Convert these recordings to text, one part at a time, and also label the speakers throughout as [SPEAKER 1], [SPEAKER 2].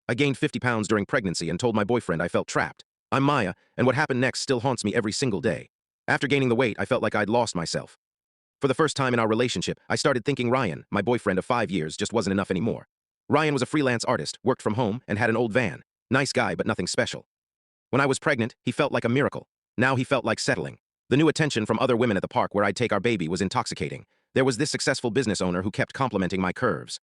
[SPEAKER 1] I gained 50 pounds during pregnancy and told my boyfriend I felt trapped. I'm Maya, and what happened next still haunts me every single day. After gaining the weight, I felt like I'd lost myself. For the first time in our relationship, I started thinking Ryan, my boyfriend of 5 years, just wasn't enough anymore. Ryan was a freelance artist, worked from home, and had an old van. Nice guy, but nothing special. When I was pregnant, he felt like a miracle. Now he felt like settling. The new attention from other women at the park where I'd take our baby was intoxicating. There was this successful business owner who kept complimenting my curves.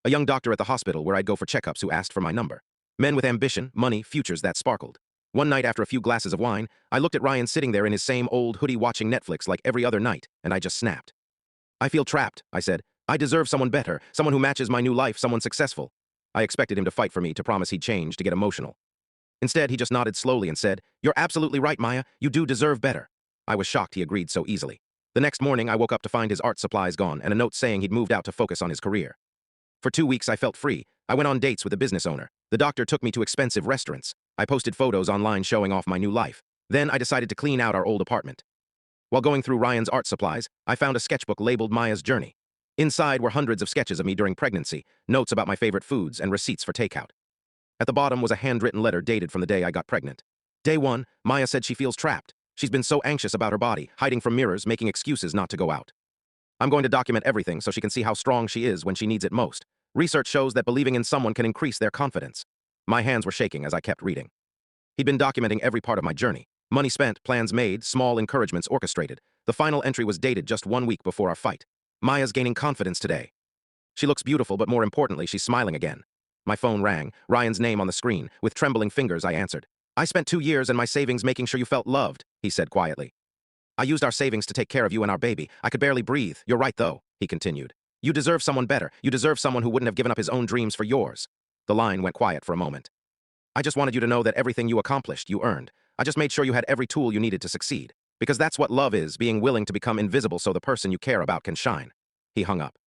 [SPEAKER 1] A young doctor at the hospital where I'd go for checkups who asked for my number. Men with ambition, money, futures that sparkled. One night after a few glasses of wine, I looked at Ryan sitting there in his same old hoodie watching Netflix like every other night, and I just snapped. I feel trapped, I said. I deserve someone better, someone who matches my new life, someone successful. I expected him to fight for me, to promise he'd change, to get emotional. Instead, he just nodded slowly and said, "You're absolutely right, Maya. You do deserve better." I was shocked he agreed so easily. The next morning, I woke up to find his art supplies gone and a note saying he'd moved out to focus on his career. For 2 weeks, I felt free. I went on dates with a business owner. The doctor took me to expensive restaurants. I posted photos online showing off my new life. Then I decided to clean out our old apartment. While going through Ryan's art supplies, I found a sketchbook labeled Maya's Journey. Inside were hundreds of sketches of me during pregnancy, notes about my favorite foods, and receipts for takeout. At the bottom was a handwritten letter dated from the day I got pregnant. Day 1, Maya said she feels trapped. She's been so anxious about her body, hiding from mirrors, making excuses not to go out. I'm going to document everything so she can see how strong she is when she needs it most. Research shows that believing in someone can increase their confidence. My hands were shaking as I kept reading. He'd been documenting every part of my journey. Money spent, plans made, small encouragements orchestrated. The final entry was dated just 1 week before our fight. Maya's gaining confidence today. She looks beautiful, but more importantly, she's smiling again. My phone rang, Ryan's name on the screen. With trembling fingers, I answered. "I spent 2 years and my savings making sure you felt loved," he said quietly. "I used our savings to take care of you and our baby. I could barely breathe. You're right, though," he continued. "You deserve someone better. You deserve someone who wouldn't have given up his own dreams for yours." The line went quiet for a moment. "I just wanted you to know that everything you accomplished, you earned. I just made sure you had every tool you needed to succeed. Because that's what love is, being willing to become invisible so the person you care about can shine." He hung up.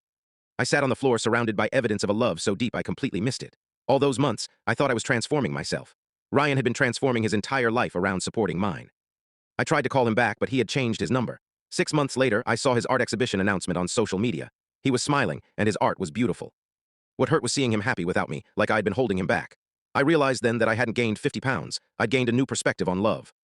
[SPEAKER 1] I sat on the floor surrounded by evidence of a love so deep I completely missed it. All those months, I thought I was transforming myself. Ryan had been transforming his entire life around supporting mine. I tried to call him back, but he had changed his number. 6 months later, I saw his art exhibition announcement on social media. He was smiling, and his art was beautiful. What hurt was seeing him happy without me, like I'd been holding him back. I realized then that I hadn't gained 50 pounds. I'd gained a new perspective on love.